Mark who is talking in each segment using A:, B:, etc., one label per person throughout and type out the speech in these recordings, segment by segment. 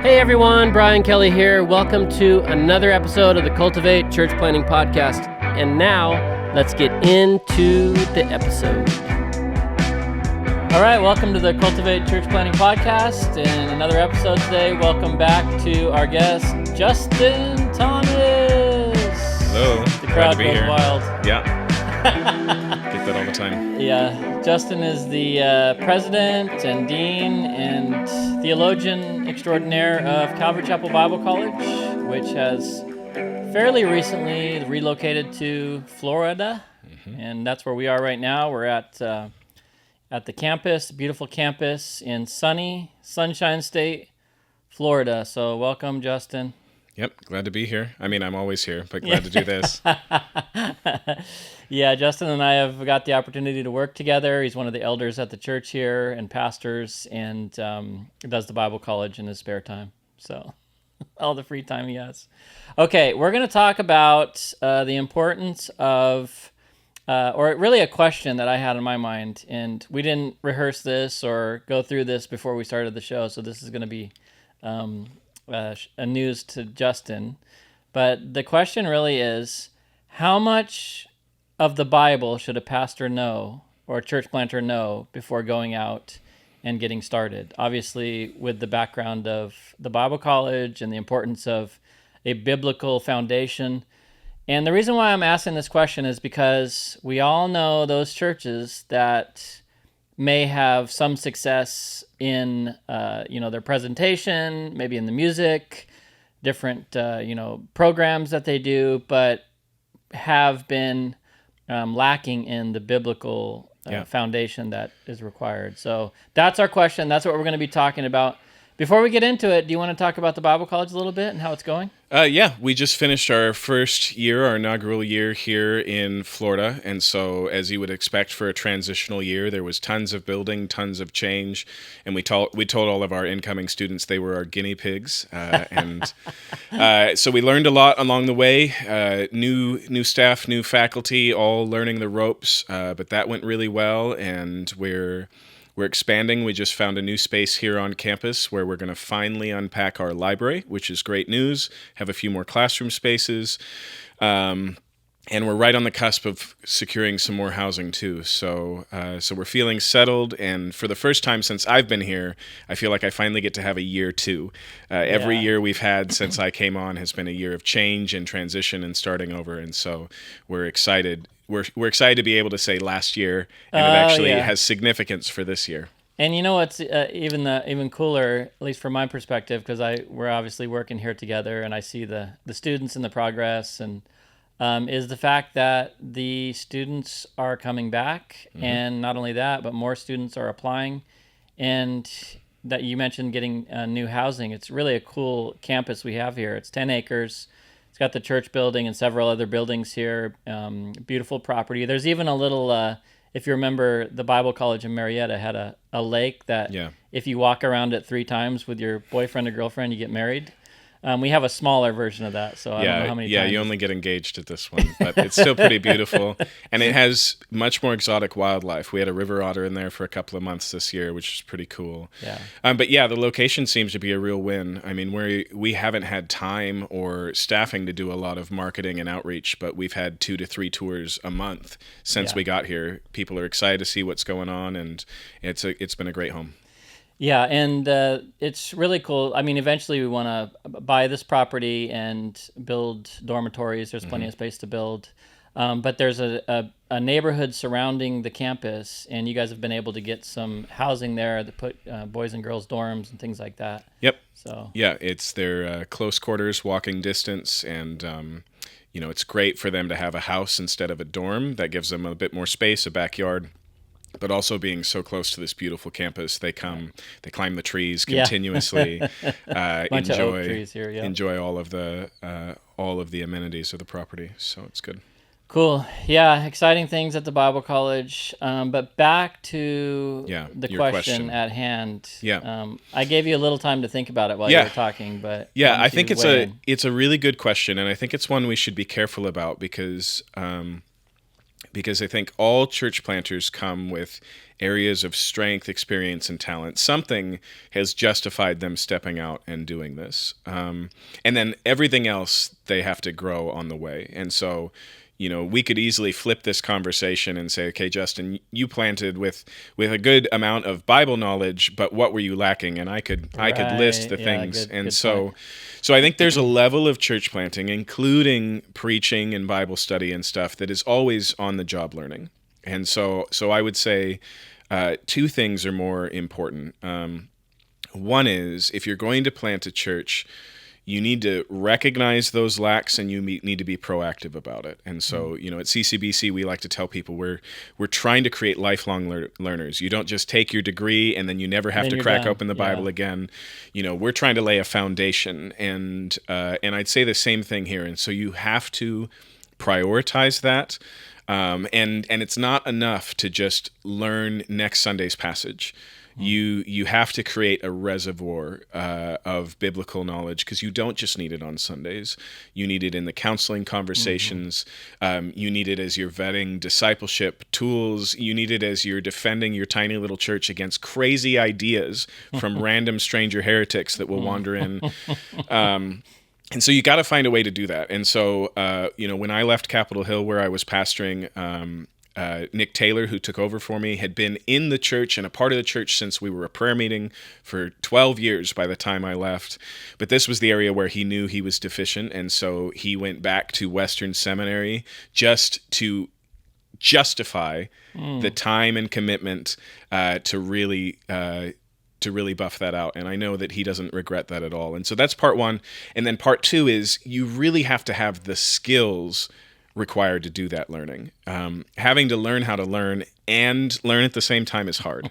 A: Hey everyone, Brian Kelly here. Welcome to another episode of the Cultivate Church Planting Podcast. And now, let's get into the episode. All right, welcome to the Cultivate Church Planting Podcast and another episode today. Welcome back to our guest, Justin Thomas.
B: Hello.
A: The crowd goes wild.
B: Yeah. Get that all the time.
A: Yeah, Justin is the president and dean and theologian extraordinaire of Calvary Chapel Bible College, which has fairly recently relocated to Florida, and that's where we are right now. We're at the campus, beautiful campus in sunny Sunshine State, Florida. So welcome, Justin.
B: Yep, glad to be here. I mean, I'm always here, but glad to do this.
A: Yeah, Justin and I have got the opportunity to work together. He's one of the elders at the church here and pastors, and does the Bible college in his spare time. So all the free time he has. Okay, we're going to talk about the importance of, or really a question that I had in my mind, and we didn't rehearse this or go through this before we started the show, so this is going to be a news to Justin. But the question really is, how much of the Bible should a pastor know or a church planter know before going out and getting started? Obviously, with the background of the Bible college and the importance of a biblical foundation. And the reason why I'm asking this question is because we all know those churches that may have some success in their presentation, maybe in the music, different programs that they do, but have been lacking in the biblical foundation that is required. So that's our question. That's what we're going to be talking about. Before we get into it, do you want to talk about the Bible College a little bit and how it's going?
B: We just finished our first year, our inaugural year here in Florida. And so, as you would expect for a transitional year, there was tons of building, tons of change. And we told all of our incoming students they were our guinea pigs. So we learned a lot along the way. New staff, new faculty, all learning the ropes. But that went really well, and we're expanding. We just found a new space here on campus where we're going to finally unpack our library, which is great news, have a few more classroom spaces, and we're right on the cusp of securing some more housing too. So we're feeling settled, and for the first time since I've been here, I feel like I finally get to have a year too. Every year we've had since I came on has been a year of change and transition and starting over, and so we're excited. We're excited to be able to say last year, and it actually has significance for this year.
A: And you know what's even cooler, at least from my perspective, because we're obviously working here together, and I see the students and the progress, and is the fact that the students are coming back, and not only that, but more students are applying, and that you mentioned getting new housing. It's really a cool campus we have here. It's 10 acres. It's got the church building and several other buildings here. Beautiful property. There's even a little, if you remember, the Bible College in Marietta had a lake that if you walk around it 3 times with your boyfriend or girlfriend, you get married. We have a smaller version of that, so I don't know how many times.
B: Yeah, you only get engaged at this one, but it's still pretty beautiful. And it has much more exotic wildlife. We had a river otter in there for a couple of months this year, which is pretty cool.
A: Yeah.
B: But yeah, the location seems to be a real win. I mean, we haven't had time or staffing to do a lot of marketing and outreach, but we've had 2 to 3 tours a month since we got here. People are excited to see what's going on, and it's been a great home.
A: Yeah, and it's really cool. I mean, eventually we want to buy this property and build dormitories. There's plenty of space to build. But there's a neighborhood surrounding the campus, and you guys have been able to get some housing there that put boys and girls dorms and things like that.
B: Yep.
A: So
B: yeah, it's their close quarters, walking distance, and it's great for them to have a house instead of a dorm. That gives them a bit more space, a backyard. But also being so close to this beautiful campus, they climb the trees continuously,
A: Bunch of oak trees here,
B: enjoy all of the amenities of the property. So it's good.
A: Cool. Yeah, exciting things at the Bible College. But back to the question at hand.
B: Yeah.
A: I gave you a little time to think about it while you were talking, but
B: I think it's a really good question, and I think it's one we should be careful about because because I think all church planters come with areas of strength, experience, and talent. Something has justified them stepping out and doing this. And then everything else they have to grow on the way. And so, we could easily flip this conversation and say, okay, Justin, you planted with a good amount of Bible knowledge, but what were you lacking? And I could list the things.
A: Good
B: So
A: point.
B: so I think there's a level of church planting, including preaching and Bible study and stuff, that is always on the job learning. And so I would say two things are more important. One is, if you're going to plant a church, you need to recognize those lacks, and you need to be proactive about it. And so, at CCBC, we like to tell people we're trying to create lifelong learners. You don't just take your degree and then you never have to crack open the Bible again. We're trying to lay a foundation, and I'd say the same thing here. And so you have to prioritize that. And it's not enough to just learn next Sunday's passage. You have to create a reservoir of biblical knowledge, because you don't just need it on Sundays. You need it in the counseling conversations. You need it as you're vetting discipleship tools. You need it as you're defending your tiny little church against crazy ideas from random stranger heretics that will wander in. And so you got to find a way to do that. And so, when I left Capitol Hill, where I was pastoring, Nick Taylor, who took over for me, had been in the church and a part of the church since we were a prayer meeting for 12 years by the time I left. But this was the area where he knew he was deficient. And so he went back to Western Seminary just to justify the time and commitment to really buff that out. And I know that he doesn't regret that at all. And so that's part one. And then part two is, you really have to have the skills required to do that learning. Having to learn how to learn and learn at the same time is hard.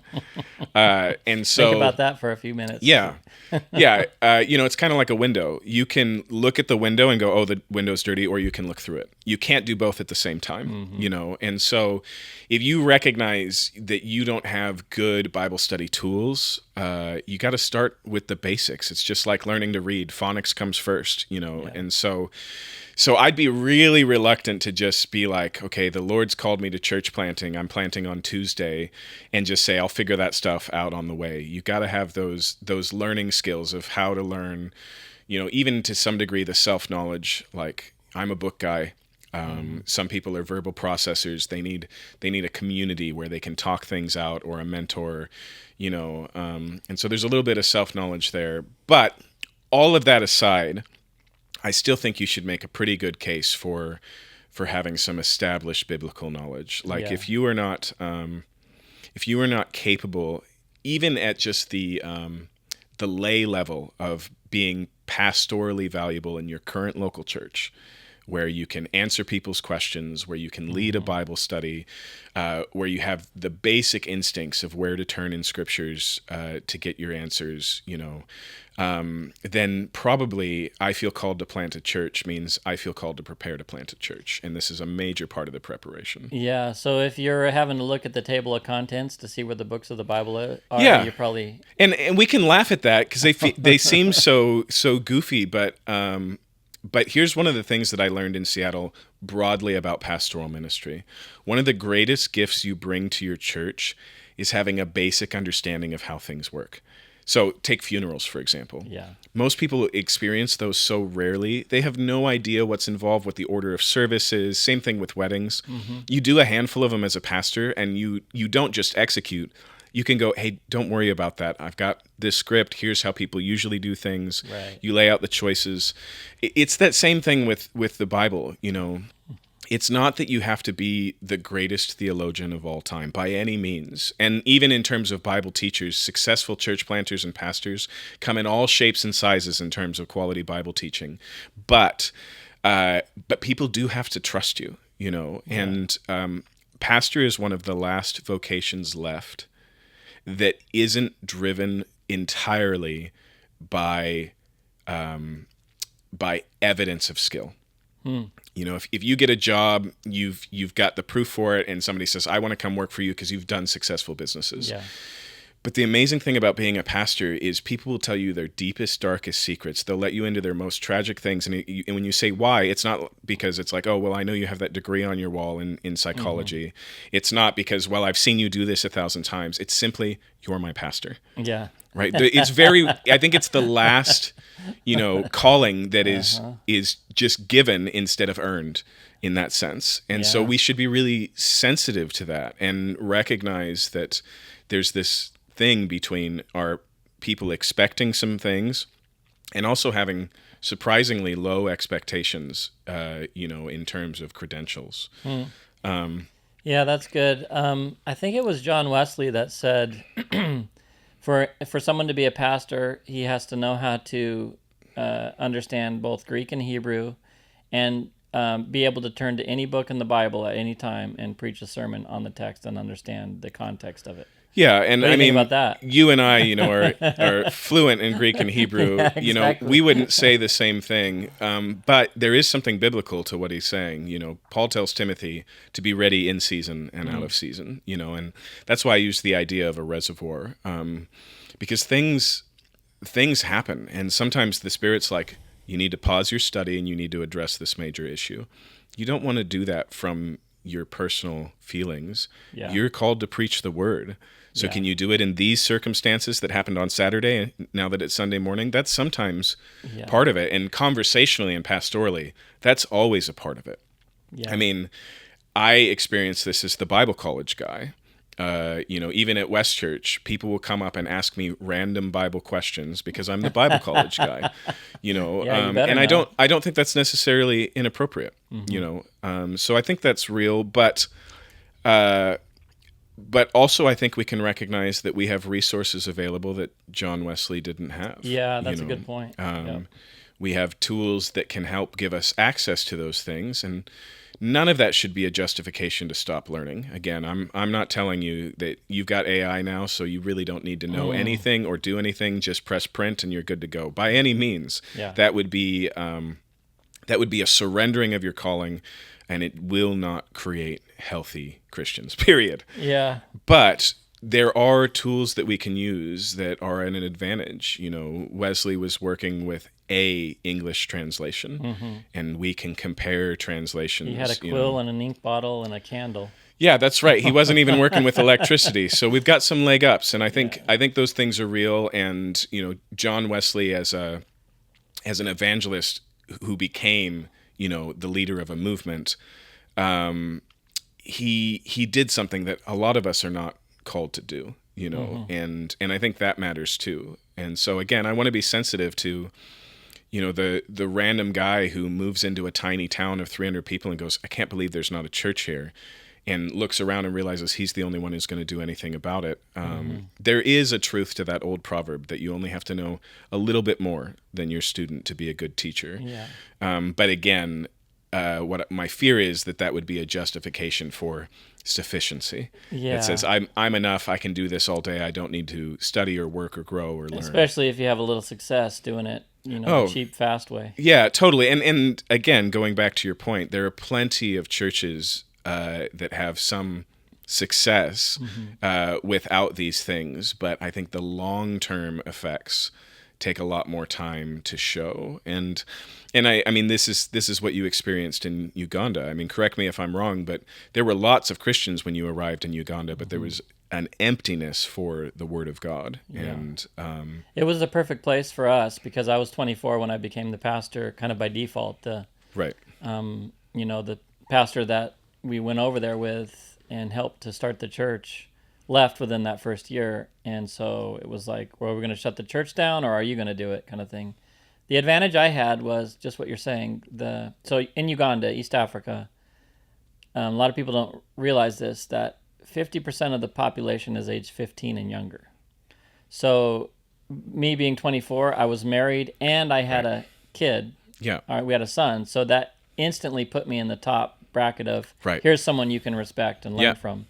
B: And so
A: Think about that for a few minutes.
B: Yeah. It's kind of like a window. You can look at the window and go, oh, the window's dirty, or you can look through it. You can't do both at the same time, And so if you recognize that you don't have good Bible study tools, you got to start with the basics. It's just like learning to read. Phonics comes first, And so I'd be really reluctant to just be like, okay, the Lord's called me to church planting. I'm planting on Tuesday, and just say, I'll figure that stuff out on the way. You got to have those learning skills of how to learn, even to some degree, the self-knowledge. Like, I'm a book guy. Some people are verbal processors. They need a community where they can talk things out, or a mentor, and so there's a little bit of self-knowledge there. But all of that aside, I still think you should make a pretty good case for having some established biblical knowledge. Like, if you are not capable, even at just the lay level, of being pastorally valuable in your current local church, where you can answer people's questions, where you can lead a Bible study, where you have the basic instincts of where to turn in scriptures to get your answers, then probably I feel called to plant a church means I feel called to prepare to plant a church. And this is a major part of the preparation.
A: Yeah, so if you're having to look at the table of contents to see where the books of the Bible are, you probably...
B: And we can laugh at that, because they seem so goofy, but here's one of the things that I learned in Seattle broadly about pastoral ministry. One of the greatest gifts you bring to your church is having a basic understanding of how things work. So take funerals, for example.
A: Yeah.
B: Most people experience those so rarely. They have no idea what's involved, what the order of service is. Same thing with weddings. You do a handful of them as a pastor, and you don't just execute. You can go, hey, don't worry about that. I've got this script. Here's how people usually do things.
A: Right.
B: You lay out the choices. It's that same thing with the Bible, It's not that you have to be the greatest theologian of all time by any means. And even in terms of Bible teachers, successful church planters and pastors come in all shapes and sizes in terms of quality Bible teaching. But people do have to trust you, And pastor is one of the last vocations left that isn't driven entirely by evidence of skill. If you get a job, you've got the proof for it, and somebody says, I want to come work for you because you've done successful businesses.
A: Yeah.
B: But the amazing thing about being a pastor is people will tell you their deepest, darkest secrets. They'll let you into their most tragic things. And when you say why, it's not because it's like, oh, well, I know you have that degree on your wall in psychology. It's not because, well, I've seen you do this 1,000 times. It's simply, you're my pastor.
A: Yeah.
B: Right. It's very, I think it's the last, calling that is just given instead of earned in that sense. And so we should be really sensitive to that and recognize that there's this thing between our people expecting some things and also having surprisingly low expectations, in terms of credentials.
A: Yeah, that's good. I think it was John Wesley that said, for someone to be a pastor, he has to know how to understand both Greek and Hebrew, and be able to turn to any book in the Bible at any time and preach a sermon on the text and understand the context of it.
B: Yeah, and
A: What do you
B: I mean,
A: think about that?
B: you and I, are fluent in Greek and Hebrew.
A: Yeah, exactly.
B: We wouldn't say the same thing, but there is something biblical to what he's saying. Paul tells Timothy to be ready in season and out of season. And that's why I use the idea of a reservoir, because things happen, and sometimes the Spirit's like, you need to pause your study and you need to address this major issue. You don't want to do that from your personal feelings.
A: Yeah.
B: You're called to preach the word. So can you do it in these circumstances that happened on Saturday, now that it's Sunday morning? That's sometimes part of it. And conversationally and pastorally, that's always a part of it.
A: Yeah.
B: I mean, I experienced this as the Bible college guy. Even at West Church, people will come up and ask me random Bible questions because I'm the Bible college guy, and I don't think that's necessarily inappropriate, so I think that's real, but also I think we can recognize that we have resources available that John Wesley didn't have.
A: Yeah, that's a good point.
B: We have tools that can help give us access to those things, and none of that should be a justification to stop learning. Again, I'm not telling you that you've got AI now, so you really don't need to know anything or do anything. Just press print and you're good to go. By any means, that would be a surrendering of your calling, and it will not create healthy Christians. Period.
A: Yeah.
B: But there are tools that we can use that are an advantage. Wesley was working with a English translation, and we can compare translations.
A: He had a quill and an ink bottle and a candle.
B: Yeah, that's right. He wasn't even working with electricity, so we've got some leg ups, and I think those things are real. And John Wesley as an evangelist who became the leader of a movement, he did something that a lot of us are not called to do. And I think that matters too. And so again, I want to be sensitive to the random guy who moves into a tiny town of 300 people and goes, I can't believe there's not a church here, and looks around and realizes he's the only one who's going to do anything about it. There is a truth to that old proverb that you only have to know a little bit more than your student to be a good teacher.
A: Yeah.
B: But again, what my fear is that would be a justification for sufficiency.
A: Yeah.
B: It says, I'm enough, I can do this all day, I don't need to study or work or grow or learn.
A: Especially if you have a little success doing it, the cheap, fast way.
B: Yeah, totally. And again, going back to your point, there are plenty of churches that have some success without these things, but I think the long-term effects take a lot more time to show. And I mean, this is what you experienced in Uganda. I mean, correct me if I'm wrong, but there were lots of Christians when you arrived in Uganda, but there was an emptiness for the Word of God. Yeah. And
A: it was the perfect place for us because I was 24 when I became the pastor, kind of by default.
B: Right.
A: The pastor that we went over there with and helped to start the church left within that first year, and so it was like, well, we're going to shut the church down, or are you going to do it, kind of thing. The advantage I had was just what you're saying. So in Uganda, East Africa, a lot of people don't realize this, that 50% of the population is age 15 and younger. So me being 24, I was married and I had a kid.
B: Yeah.
A: All right, we had a son. So that instantly put me in the top bracket of, here's someone you can respect and learn from.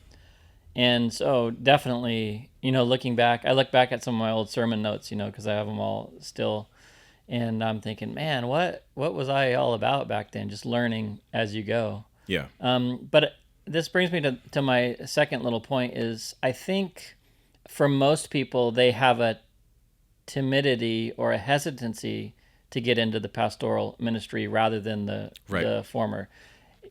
A: And so definitely, looking back, I look back at some of my old sermon notes, because I have them all still. And I'm thinking, man, what was I all about back then? Just learning as you go.
B: Yeah.
A: But this brings me to my second little point is I think for most people, they have a timidity or a hesitancy to get into the pastoral ministry rather than the former.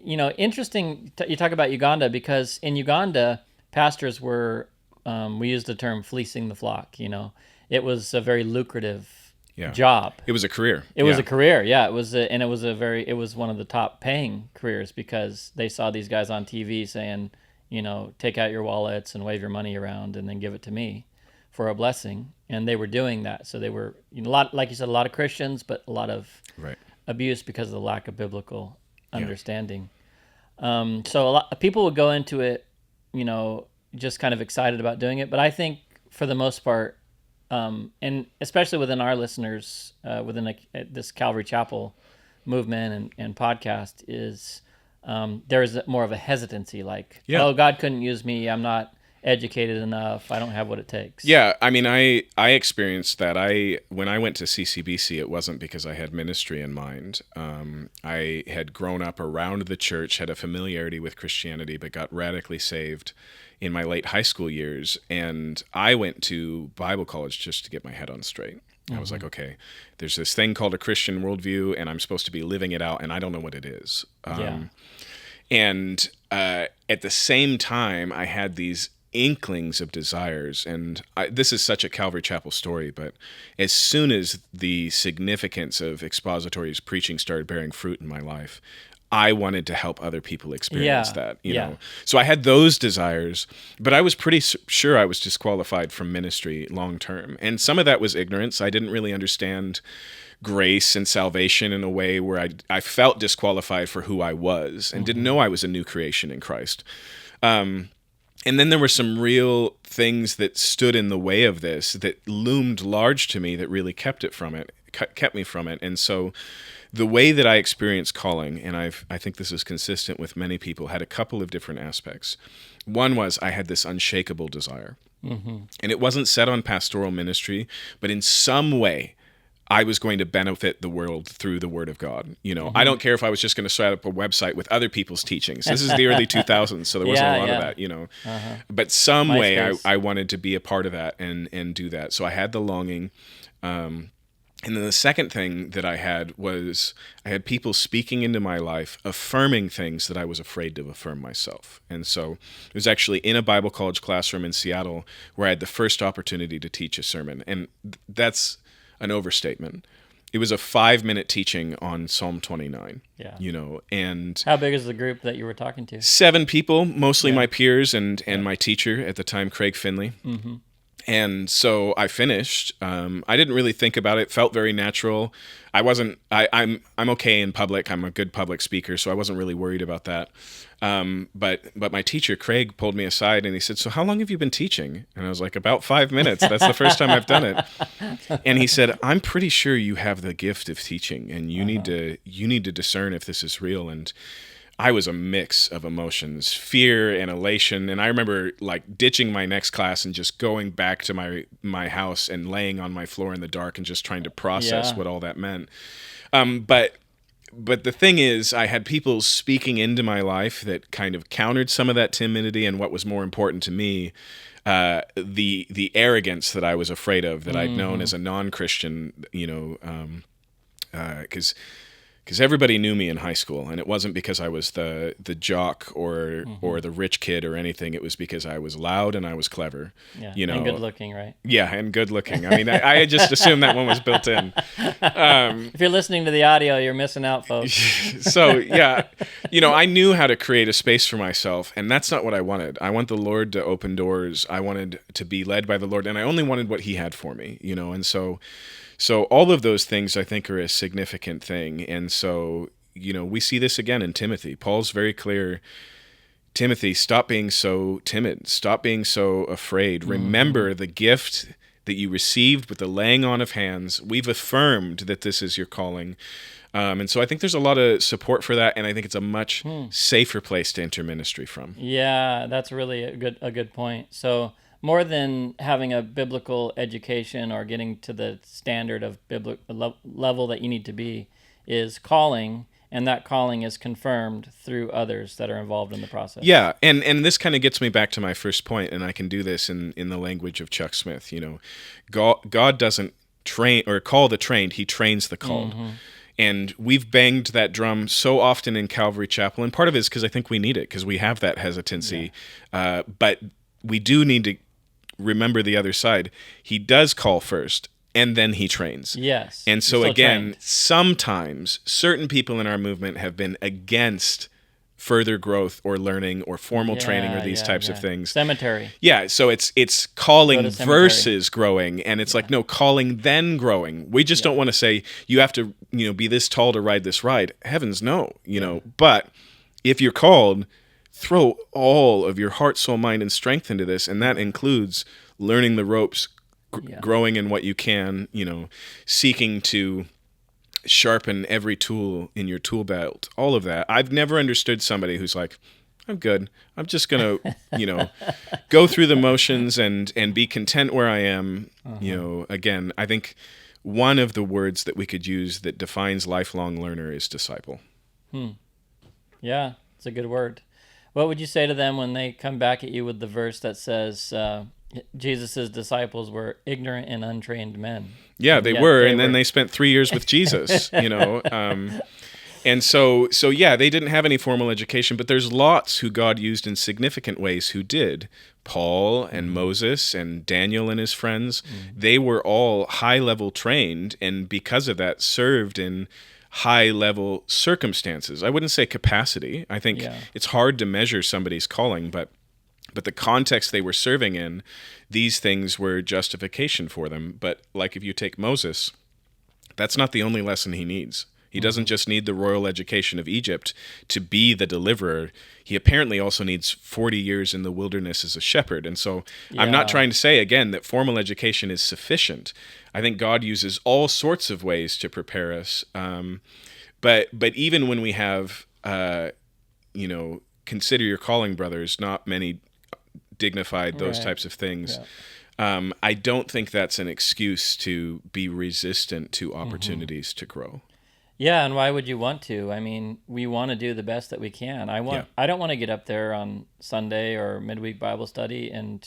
A: Interesting. You talk about Uganda, because in Uganda, pastors were, we use the term fleecing the flock. It was a very lucrative job.
B: It was a career.
A: It was a career. Yeah, it was, and it was one of the top paying careers, because they saw these guys on TV saying, take out your wallets and wave your money around and then give it to me for a blessing. And they were doing that. So they were, a lot, like you said, a lot of Christians, but a lot of abuse because of the lack of biblical understanding. So a lot of people would go into it, just kind of excited about doing it. But I think for the most part, and especially within our listeners, within this Calvary Chapel movement and podcast, is there is more of a hesitancy, like, oh, God couldn't use me. I'm not educated enough. I don't have what it takes.
B: Yeah, I mean, I experienced that. When I went to CCBC, it wasn't because I had ministry in mind. I had grown up around the church, had a familiarity with Christianity, but got radically saved in my late high school years. And I went to Bible college just to get my head on straight. I was like, okay, there's this thing called a Christian worldview, and I'm supposed to be living it out, and I don't know what it is. And at the same time, I had these inklings of desires, and this is such a Calvary Chapel story, but as soon as the significance of expository preaching started bearing fruit in my life, I wanted to help other people experience that, you know. So I had those desires, but I was pretty sure I was disqualified from ministry long term. And some of that was ignorance. I didn't really understand grace and salvation in a way where I felt disqualified for who I was and didn't know I was a new creation in Christ. And then there were some real things that stood in the way of this that loomed large to me that really kept me from it. And so the way that I experienced calling, and I think this is consistent with many people, had a couple of different aspects. One was I had this unshakable desire. And it wasn't set on pastoral ministry, but in some way, I was going to benefit the world through the Word of God. I don't care if I was just going to set up a website with other people's teachings. This is the early 2000s, so there wasn't a lot of that, But some way I wanted to be a part of that and do that. So I had the longing. And then the second thing that I had was I had people speaking into my life, affirming things that I was afraid to affirm myself. And so it was actually in a Bible college classroom in Seattle where I had the first opportunity to teach a sermon. And that's an overstatement. It was a 5-minute teaching on Psalm 29. And
A: how big is the group that you were talking to?
B: 7 people, mostly my peers and my teacher at the time, Craig Finley. And so I finished. I didn't really think about it. Felt very natural. I'm okay in public. I'm a good public speaker, so I wasn't really worried about that. But my teacher, Craig, pulled me aside and he said, "So how long have you been teaching?" And I was like, "About 5 minutes. That's the first time I've done it." And he said, "I'm pretty sure you have the gift of teaching, and you need to discern if this is real." And I was a mix of emotions, fear and elation. And I remember like ditching my next class and just going back to my house and laying on my floor in the dark and just trying to process what all that meant. But the thing is, I had people speaking into my life that kind of countered some of that timidity, and what was more important to me, the arrogance that I was afraid of, that I'd known as a non-Christian, because everybody knew me in high school, and it wasn't because I was the jock or the rich kid or anything. It was because I was loud and I was clever.
A: And good looking, right?
B: Yeah, and good looking. I mean, I had just assumed that one was built in.
A: If you're listening to the audio, you're missing out, folks.
B: So I knew how to create a space for myself, and that's not what I wanted. I want the Lord to open doors. I wanted to be led by the Lord, and I only wanted what He had for me. And so all of those things, I think, are a significant thing. And so, we see this again in Timothy. Paul's very clear, Timothy, stop being so timid. Stop being so afraid. Remember the gift that you received with the laying on of hands. We've affirmed that this is your calling. And so I think there's a lot of support for that, and I think it's a much safer place to enter ministry from.
A: Yeah, that's really a good point. So more than having a biblical education or getting to the standard of biblical level that you need to be, is calling. and that calling is confirmed through others that are involved in the process.
B: Yeah, and this kind of gets me back to my first point, and I can do this in the language of Chuck Smith. God doesn't train or call the trained; He trains the called. And we've banged that drum so often in Calvary Chapel, and part of it is because I think we need it, because we have that hesitancy. But we do need to remember the other side. He does call first, and then He trains.
A: Yes.
B: And so again,
A: trained.
B: sometimes certain people in our movement have been against further growth or learning or formal training or these types of things.
A: Cemetery.
B: Yeah, so it's calling versus growing, and it's like, no, calling then growing. We just don't want to say you have to, be this tall to ride this ride. Heavens no, But if you're called, throw all of your heart, soul, mind, and strength into this, and that includes learning the ropes, growing in what you can, seeking to sharpen every tool in your tool belt, all of that. I've never understood somebody who's like, I'm good. I'm just going to, go through the motions and be content where I am. Again, I think one of the words that we could use that defines lifelong learner is disciple.
A: Yeah, it's a good word. What would you say to them when they come back at you with the verse that says, Jesus' disciples were ignorant and untrained men?
B: Yeah, they were, and then they spent 3 years with Jesus, And so they didn't have any formal education, but there's lots who God used in significant ways who did. Paul and Moses and Daniel and his friends, they were all high-level trained, and because of that served in high-level circumstances. I wouldn't say capacity. I think it's hard to measure somebody's calling, but the context they were serving in, these things were justification for them. But like if you take Moses, that's not the only lesson he needs. He doesn't just need the royal education of Egypt to be the deliverer. He apparently also needs 40 years in the wilderness as a shepherd. And so I'm not trying to say, again, that formal education is sufficient. I think God uses all sorts of ways to prepare us. But even when we have, consider your calling, brothers, not many dignified, those types of things. I don't think that's an excuse to be resistant to opportunities to grow.
A: Yeah, and why would you want to? I mean, we want to do the best that we can. I don't want to get up there on Sunday or midweek Bible study and,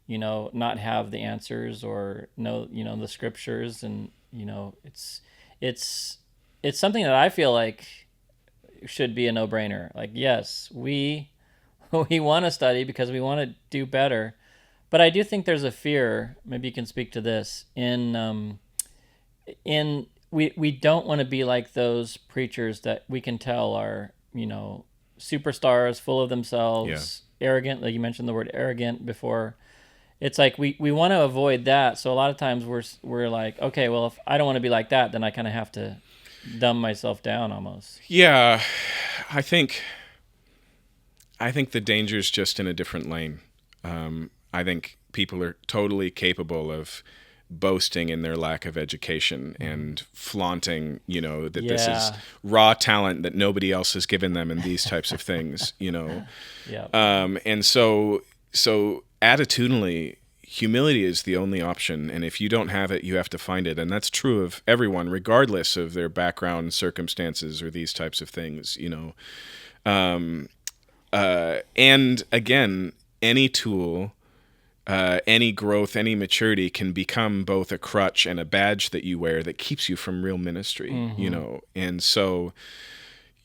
A: not have the answers or know, the scriptures, and it's something that I feel like should be a no-brainer. Like, yes, we want to study because we want to do better, but I do think there's a fear. Maybe you can speak to this We don't want to be like those preachers that we can tell are, superstars, full of themselves, arrogant. Like you mentioned the word arrogant before. It's like we want to avoid that. So a lot of times we're like, okay, well, if I don't want to be like that, then I kind of have to dumb myself down almost.
B: Yeah, I think the danger's just in a different lane. I think people are totally capable of boasting in their lack of education and flaunting, that this is raw talent that nobody else has given them and these types of things, And so attitudinally, humility is the only option. And if you don't have it, you have to find it. And that's true of everyone, regardless of their background, circumstances, or these types of things, and again, any tool, any growth, any maturity can become both a crutch and a badge that you wear that keeps you from real ministry, And so,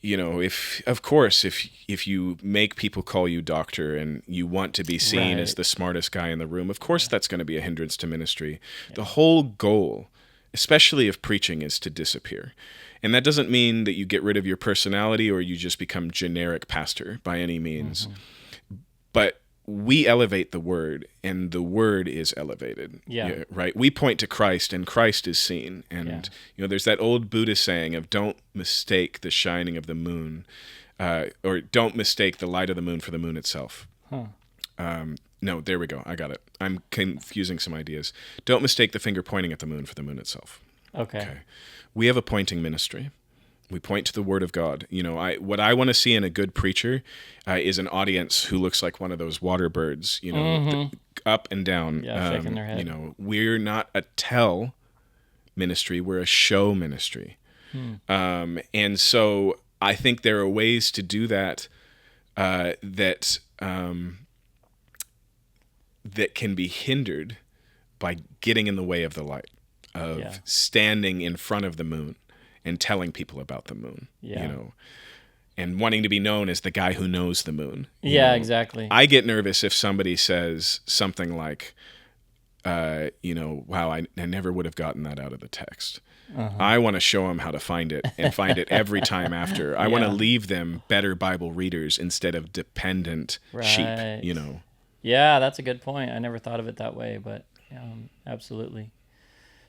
B: if you make people call you doctor and you want to be seen as the smartest guy in the room, of course that's going to be a hindrance to ministry. Yeah. The whole goal, especially of preaching, is to disappear. And that doesn't mean that you get rid of your personality or you just become generic pastor by any means. But we elevate the word, and the word is elevated. Yeah, right? We point to Christ, and Christ is seen. And, there's that old Buddhist saying of don't mistake the shining of the moon, or don't mistake the light of the moon for the moon itself. No, there we go. I got it. I'm confusing some ideas. Don't mistake the finger pointing at the moon for the moon itself. Okay. We have a pointing ministry. We point to the Word of God. What I want to see in a good preacher is an audience who looks like one of those water birds, up and down.
A: Shaking their head.
B: We're not a tell ministry; we're a show ministry. And so I think there are ways to do that that can be hindered by getting in the way of the light, of standing in front of the moon and telling people about the moon, and wanting to be known as the guy who knows the moon.
A: Exactly.
B: I get nervous if somebody says something like, wow, I never would have gotten that out of the text. I want to show them how to find it and find it every time after. I want to leave them better Bible readers instead of dependent sheep,
A: Yeah, that's a good point. I never thought of it that way, but absolutely.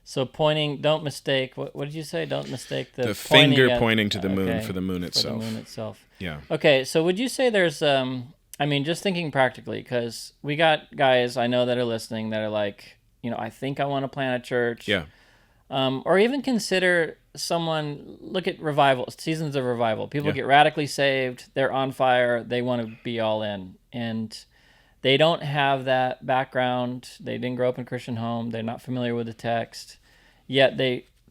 A: So don't mistake, what did you say? Don't mistake the
B: finger pointing to the moon for the moon itself.
A: For the moon itself.
B: Yeah.
A: Okay, so would you say there's, just thinking practically, because we got guys I know that are listening that are like, I think I want to plant a church.
B: Yeah.
A: Or even consider look at revival, seasons of revival. People get radically saved, they're on fire, they want to be all in. And they don't have that background. They didn't grow up in a Christian home. They're not familiar with the text. Yet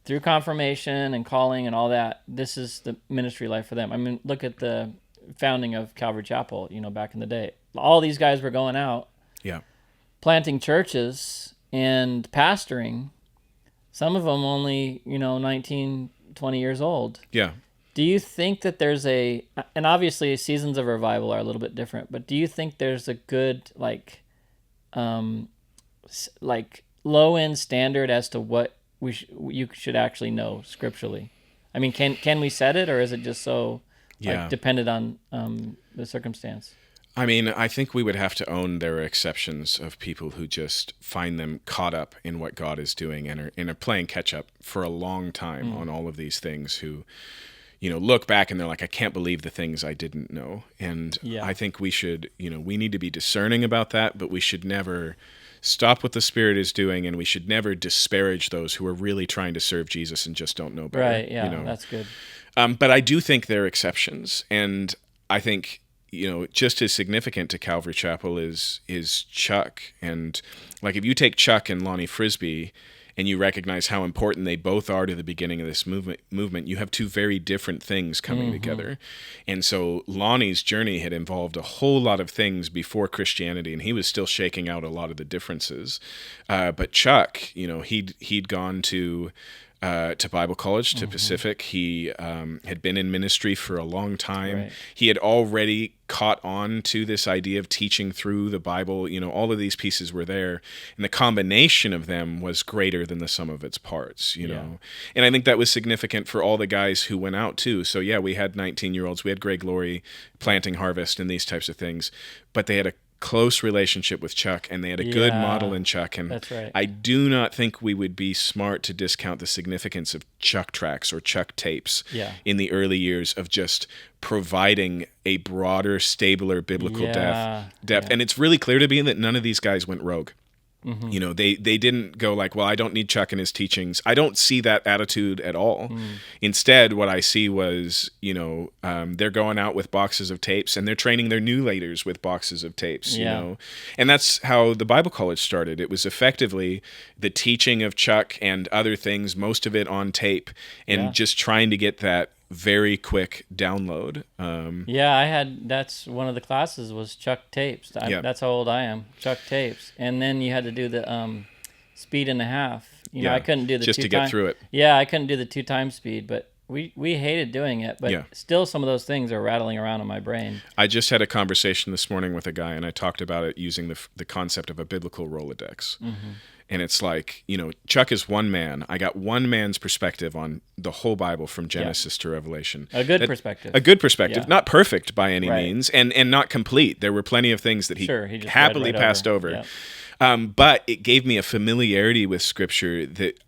A: through confirmation and calling and all that, this is the ministry life for them. Look at the founding of Calvary Chapel, back in the day. All these guys were going out, planting churches and pastoring. Some of them only, 19, 20 years old.
B: Yeah.
A: Do you think that there's and obviously seasons of revival are a little bit different, but do you think there's a good, low-end standard as to what you should actually know scripturally? Can we set it, or is it just so dependent on the circumstance?
B: I think we would have to own there are exceptions of people who just find them caught up in what God is doing and are playing catch up for a long time on all of these things, who, look back and they're like, I can't believe the things I didn't know. And I think we should, we need to be discerning about that, but we should never stop what the Spirit is doing, and we should never disparage those who are really trying to serve Jesus and just don't know better.
A: Right, yeah, that's good.
B: But I do think there are exceptions, and I think just as significant to Calvary Chapel is Chuck. And if you take Chuck and Lonnie Frisbee and you recognize how important they both are to the beginning of this movement, you have two very different things coming together. And so Lonnie's journey had involved a whole lot of things before Christianity, and he was still shaking out a lot of the differences. But Chuck, he'd gone to Bible College, to Pacific. He had been in ministry for a long time.
A: Right.
B: He had already caught on to this idea of teaching through the Bible. All of these pieces were there, and the combination of them was greater than the sum of its parts, And I think that was significant for all the guys who went out too. So we had 19-year-olds. We had Greg Laurie planting Harvest and these types of things, but they had a close relationship with Chuck, and they had a good model in Chuck. And
A: that's right.
B: I do not think we would be smart to discount the significance of Chuck tracks or Chuck tapes in the early years of just providing a broader, stabler biblical depth. Yeah. And it's really clear to me that none of these guys went rogue. They didn't go like, well, I don't need Chuck and his teachings. I don't see that attitude at all. Instead, what I see was, they're going out with boxes of tapes, and they're training their new leaders with boxes of tapes, and that's how the Bible College started. It was effectively the teaching of Chuck and other things, most of it on tape, and just trying to get that very quick download.
A: That's one of the classes was Chuck tapes. That's how old I am. Chuck tapes. And then you had to do the speed and a half. I couldn't do the
B: just to get through it.
A: I couldn't do the 2x speed, but we hated doing it. But still, some of those things are rattling around in my brain.
B: I just had a conversation this morning with a guy, and I talked about it using the concept of a biblical Rolodex. And it's like, Chuck is one man. I got one man's perspective on the whole Bible from Genesis to Revelation.
A: A good perspective.
B: Yeah. Not perfect by any means, and not complete. There were plenty of things that he
A: just
B: happily passed over. But it gave me a familiarity with Scripture that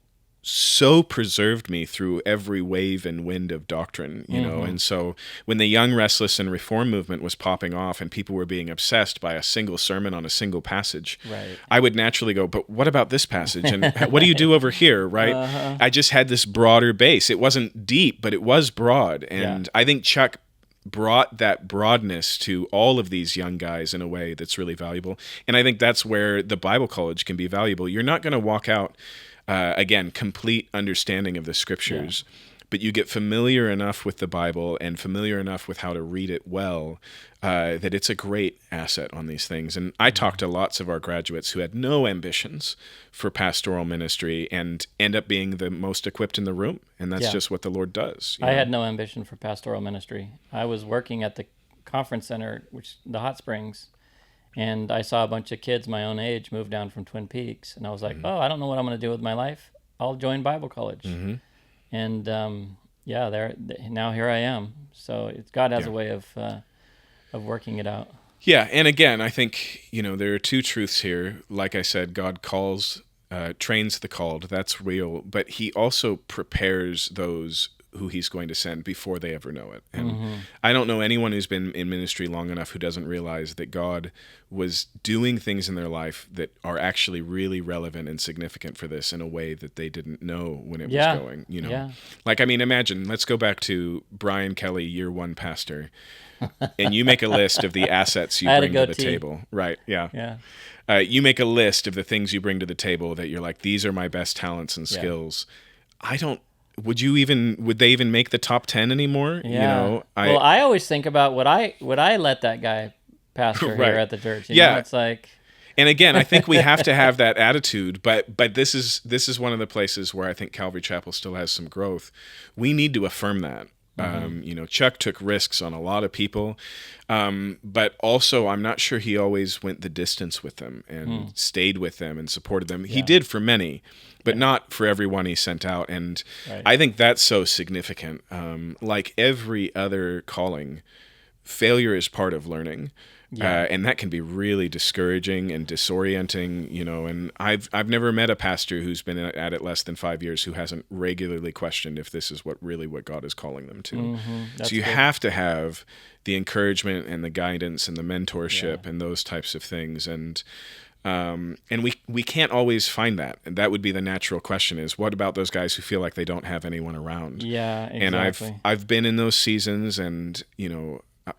B: so preserved me through every wave and wind of doctrine, And so when the Young, Restless, and Reform movement was popping off and people were being obsessed by a single sermon on a single passage, I would naturally go, but what about this passage? And what do you do over here, right? I just had this broader base. It wasn't deep, but it was broad. And I think Chuck brought that broadness to all of these young guys in a way that's really valuable. And I think that's where the Bible College can be valuable. You're not going to walk out again, complete understanding of the Scriptures. but you get familiar enough with the Bible and familiar enough with how to read it well that it's a great asset on these things. And I talked to lots of our graduates who had no ambitions for pastoral ministry and end up being the most equipped in the room. And that's just what the Lord does.
A: I had no ambition for pastoral ministry. I was working at the conference center, which the Hot Springs, and I saw a bunch of kids my own age move down from Twin Peaks. And I was like, I don't know what I'm going to do with my life. I'll join Bible college. And now here I am. So God has a way of working it out.
B: Yeah, and again, I think, there are two truths here. Like I said, God trains the called. That's real. But he also prepares those who he's going to send before they ever know it. And I don't know anyone who's been in ministry long enough who doesn't realize that God was doing things in their life that are actually really relevant and significant for this in a way that they didn't know when it was going, Like, imagine, let's go back to Brian Kelly, year one pastor, and you make a list of the assets you bring to the table. Right, yeah. You make a list of the things you bring to the table that you're like, these are my best talents and skills. Would they even make the top 10 anymore?
A: Yeah. I always think about would I let that guy pastor here at the church? It's like.
B: And again, I think we have to have that attitude, but this is one of the places where I think Calvary Chapel still has some growth. We need to affirm that. Chuck took risks on a lot of people, but also I'm not sure he always went the distance with them and stayed with them and supported them. He did for many, but not for everyone he sent out. And I think that's so significant. Like every other calling, failure is part of learning. And that can be really discouraging and disorienting, and I've never met a pastor who's been at it less than 5 years who hasn't regularly questioned if this is what God is calling them to. So you have to have the encouragement and the guidance and the mentorship and those types of things. And we can't always find that. And that would be the natural question is, what about those guys who feel like they don't have anyone around?
A: Yeah, exactly.
B: And I've been in those seasons, and,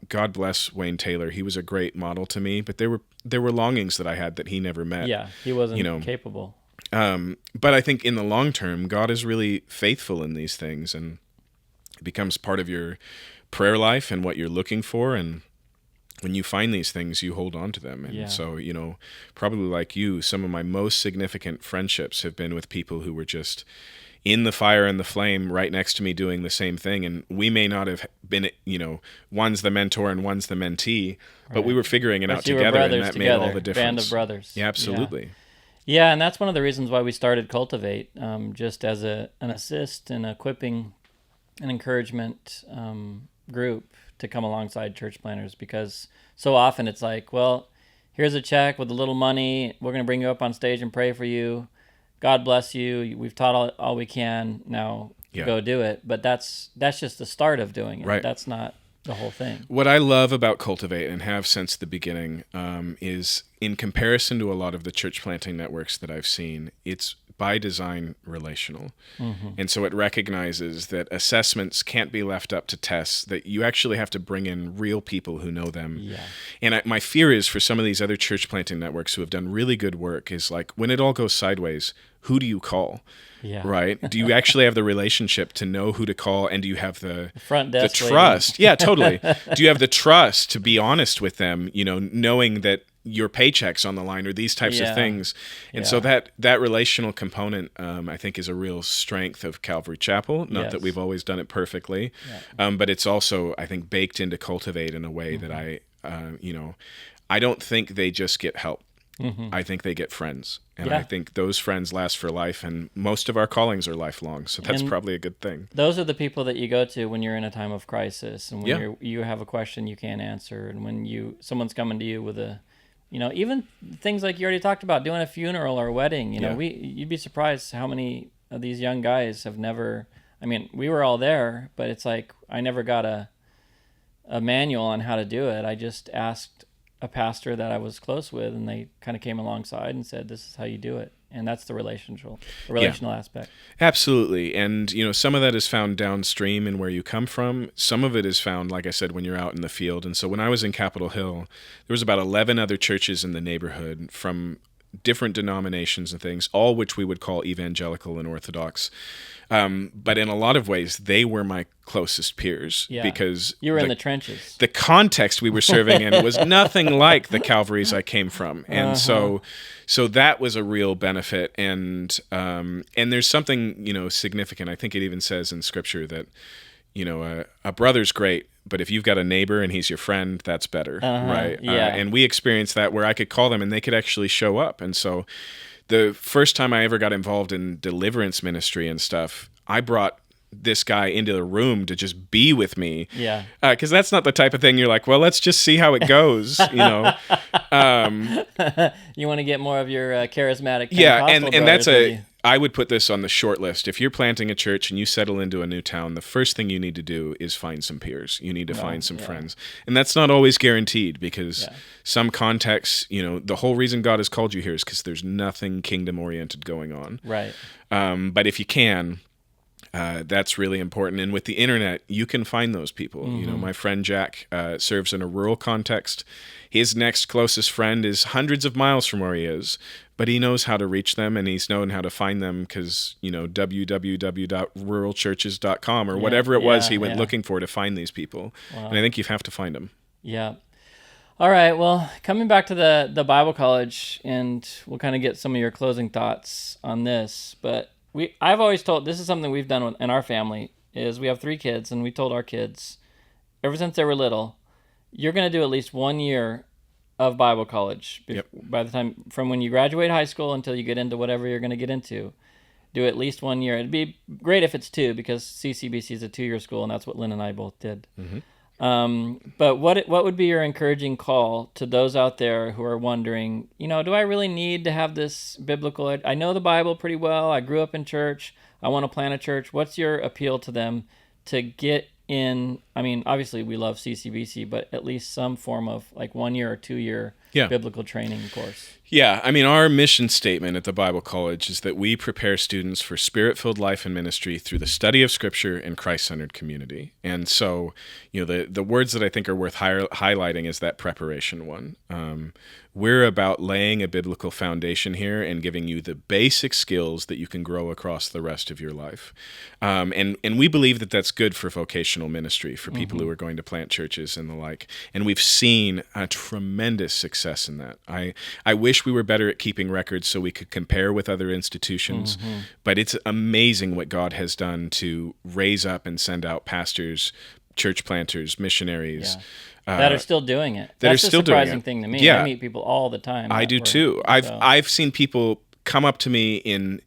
B: God bless Wayne Taylor. He was a great model to me, but there were longings that I had that he never met.
A: Yeah, he wasn't capable.
B: But I think in the long term, God is really faithful in these things, and it becomes part of your prayer life and what you're looking for. And when you find these things, you hold on to them. And so, probably like you, some of my most significant friendships have been with people who were just in the fire and the flame right next to me doing the same thing. And we may not have been, one's the mentor and one's the mentee, but we were figuring it out together, and that made all the difference.
A: Band of brothers.
B: Yeah, absolutely.
A: Yeah, and that's one of the reasons why we started Cultivate, just as an assist and equipping and encouragement group to come alongside church planters, because so often it's like, well, here's a check with a little money. We're going to bring you up on stage and pray for you. God bless you. We've taught all we can. Now go do it. But that's just the start of doing it.
B: Right.
A: That's not the whole thing.
B: What I love about Cultivate, and have since the beginning, is in comparison to a lot of the church planting networks that I've seen, it's by design relational. And so it recognizes that assessments can't be left up to tests, that you actually have to bring in real people who know them. Yeah. And my fear is for some of these other church planting networks who have done really good work is like, when it all goes sideways, who do you call?
A: Yeah.
B: Right? Do you actually have the relationship to know who to call, and do you have the
A: front desk
B: trust? Yeah, totally. Do you have the trust to be honest with them, knowing that your paycheck's on the line, or these types of things? And so that relational component, I think, is a real strength of Calvary Chapel. Not that we've always done it perfectly, but it's also, I think, baked into Cultivate in a way that I don't think they just get help. I think they get friends, and I think those friends last for life, and most of our callings are lifelong, so that's probably a good thing.
A: Those are the people that you go to when you're in a time of crisis, and when you have a question you can't answer, and when someone's coming to you with even things like you already talked about, doing a funeral or a wedding. You'd be surprised how many of these young guys have never. I mean, we were all there, but it's like I never got a manual on how to do it. I just asked a pastor that I was close with, and they kind of came alongside and said, this is how you do it. And that's the relational aspect. Absolutely.
B: And, some of that is found downstream in where you come from. Some of it is found, like I said, when you're out in the field. And so when I was in Capitol Hill, there was about 11 other churches in the neighborhood from different denominations and things, all which we would call evangelical and Orthodox. But in a lot of ways, they were my closest peers because
A: you were in the trenches.
B: The context we were serving in was nothing like the Calvaries I came from, and so that was a real benefit. And there's something significant. I think it even says in Scripture that a brother's great, but if you've got a neighbor and he's your friend, that's better, right?
A: Yeah.
B: And we experienced that where I could call them and they could actually show up, and so. The first time I ever got involved in deliverance ministry and stuff, I brought this guy into the room to just be with me.
A: Yeah.
B: Because that's not the type of thing you're like, well, let's just see how it goes,
A: You want to get more of your charismatic Pentecostal
B: and that's
A: brothers,
B: I would put this on the short list. If you're planting a church and you settle into a new town, the first thing you need to do is find some peers. You need to find some friends. And that's not always guaranteed because some contexts, the whole reason God has called you here is because there's nothing kingdom-oriented going on.
A: Right.
B: But if you can, that's really important. And with the internet, you can find those people. My friend Jack serves in a rural context. His next closest friend is hundreds of miles from where he is, but he knows how to reach them and he's known how to find them because, www.ruralchurches.com or whatever it was he went looking for to find these people. Wow. And I think you have to find them.
A: Yeah. All right. Well, coming back to the Bible College, and we'll kind of get some of your closing thoughts on this, but I've always told, this is something we've done in our family, is we have 3 kids, and we told our kids, ever since they were little, you're going to do at least 1 year of Bible college. By the time, from when you graduate high school until you get into whatever you're going to get into, do at least 1 year. It'd be great if it's 2, because CCBC is a 2-year school, and that's what Lynn and I both did. But what would be your encouraging call to those out there who are wondering, do I really need to have this biblical I know the Bible pretty well. I grew up in church. I want to plant a church. What's your appeal to them to get in? I mean, obviously we love CCBC, but at least some form of like 1 year or 2 year biblical training course.
B: Yeah, I mean, our mission statement at the Bible College is that we prepare students for Spirit-filled life and ministry through the study of Scripture and Christ-centered community. And so, the words that I think are worth highlighting is that preparation one. We're about laying a biblical foundation here and giving you the basic skills that you can grow across the rest of your life. And we believe that that's good for vocational ministry, for people who are going to plant churches and the like. And we've seen a tremendous success in that. I wish we were better at keeping records so we could compare with other institutions, but it's amazing what God has done to raise up and send out pastors, church planters, missionaries,
A: that are still doing it. That's a surprising thing to me. I meet people all the time.
B: I do too. I've seen people come up to me in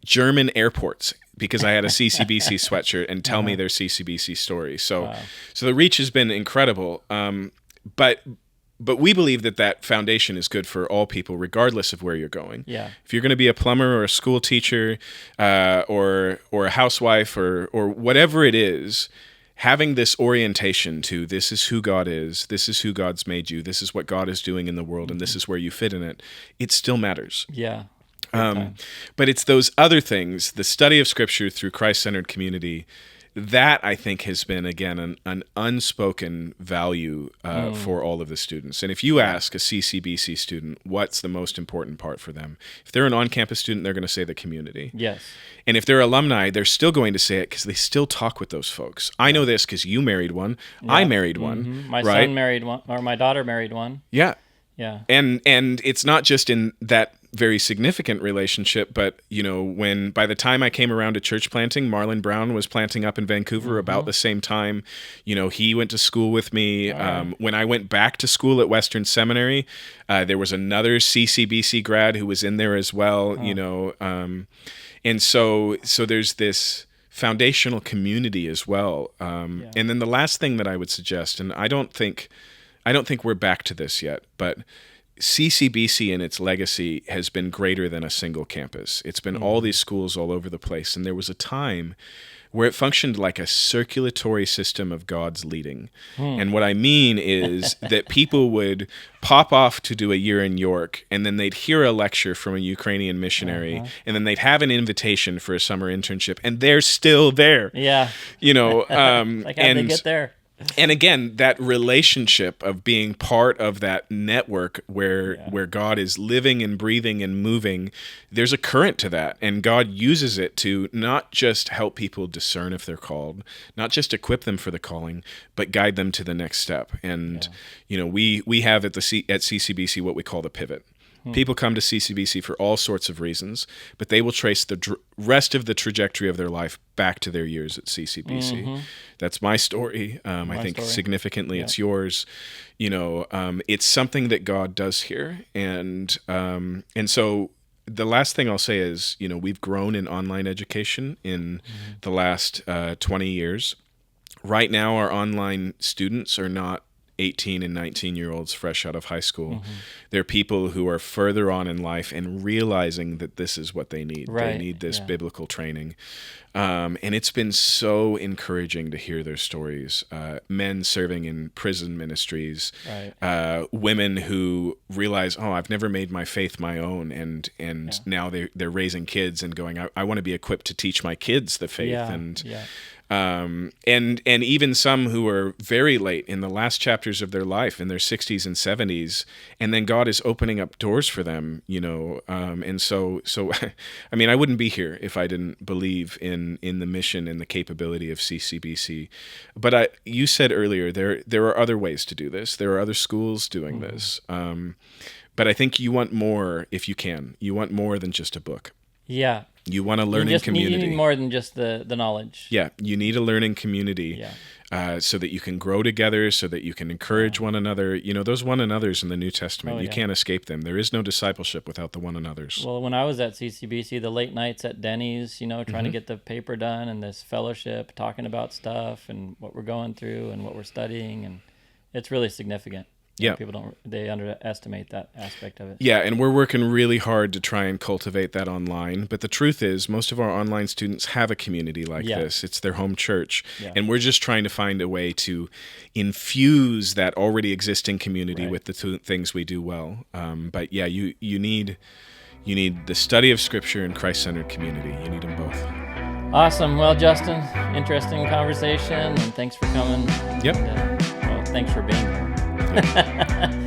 B: German airports because I had a CCBC sweatshirt and tell me their CCBC story. So the reach has been incredible. But we believe that foundation is good for all people, regardless of where you're going. Yeah. If you're going to be a plumber or a school teacher, or a housewife or whatever it is, having this orientation to this is who God is, this is who God's made you, this is what God is doing in the world, and this is where you fit in it, it still matters. Yeah. But it's those other things, the study of Scripture through Christ-centered community, that I think has been, again, an unspoken value for all of the students. And if you ask a CCBC student what's the most important part for them, if they're an on-campus student, they're going to say the community. Yes. And if they're alumni, they're still going to say it because they still talk with those folks. I know this because you married one. Yeah. I married one.
A: My son married one, or my daughter married one.
B: Yeah. Yeah. And it's not just in that very significant relationship, but when by the time I came around to church planting, Marlon Brown was planting up in Vancouver about the same time. He went to school with me. When I went back to school at Western Seminary, there was another CCBC grad who was in there as well. And so there's this foundational community as well. And then the last thing that I would suggest, and I don't think we're back to this yet, but CCBC in its legacy has been greater than a single campus. It's been all these schools all over the place. And there was a time where it functioned like a circulatory system of God's leading. And what I mean is that people would pop off to do a year in York, and then they'd hear a lecture from a Ukrainian missionary, and then they'd have an invitation for a summer internship, and they're still there. Yeah.
A: Like, how'd they get there?
B: And again, that relationship of being part of that network where God is living and breathing and moving, there's a current to that. And God uses it to not just help people discern if they're called, not just equip them for the calling, but guide them to the next step. And, we have at CCBC what we call the pivot. People come to CCBC for all sorts of reasons, but they will trace the rest of the trajectory of their life back to their years at CCBC. Mm-hmm. That's my story. I think significantly it's yours. It's something that God does here. And so the last thing I'll say is, we've grown in online education in the last 20 years. Right now, our online students are not 18 and 19-year-olds fresh out of high school. Mm-hmm. They're people who are further on in life and realizing that this is what they need. Right. They need this biblical training. And it's been so encouraging to hear their stories. Men serving in prison ministries, women who realize, I've never made my faith my own. And now they're raising kids and going, I want to be equipped to teach my kids the faith. And even some who are very late in the last chapters of their life, in their 60s and 70s, and then God is opening up doors for them, and so I wouldn't be here if I didn't believe in the mission and the capability of CCBC. But you said earlier there are other ways to do this. There are other schools doing this. But I think you want more if you can. You want more than just a book.
A: Yeah.
B: You want a learning community.
A: You need more than just the knowledge.
B: Yeah, you need a learning community so that you can grow together, so that you can encourage one another. Those one another's in the New Testament, you can't escape them. There is no discipleship without the one another's.
A: Well, when I was at CCBC, the late nights at Denny's, trying to get the paper done and this fellowship, talking about stuff and what we're going through and what we're studying, and it's really significant. People they underestimate that aspect of it. Yeah,
B: and we're working really hard to try and cultivate that online. But the truth is, most of our online students have a community like this. It's their home church. Yeah. And we're just trying to find a way to infuse that already existing community with the things we do well. But you need the study of Scripture and Christ-centered community. You need them both.
A: Awesome. Well, Justin, interesting conversation, and thanks for coming.
B: Yep.
A: And, thanks for being here.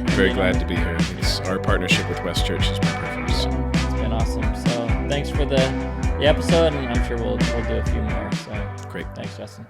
B: Very glad to be here. Our partnership with West Church has been perfect.
A: It's been awesome. So thanks for the episode, and I'm sure we'll do a few more. So
B: great.
A: Thanks, Justin.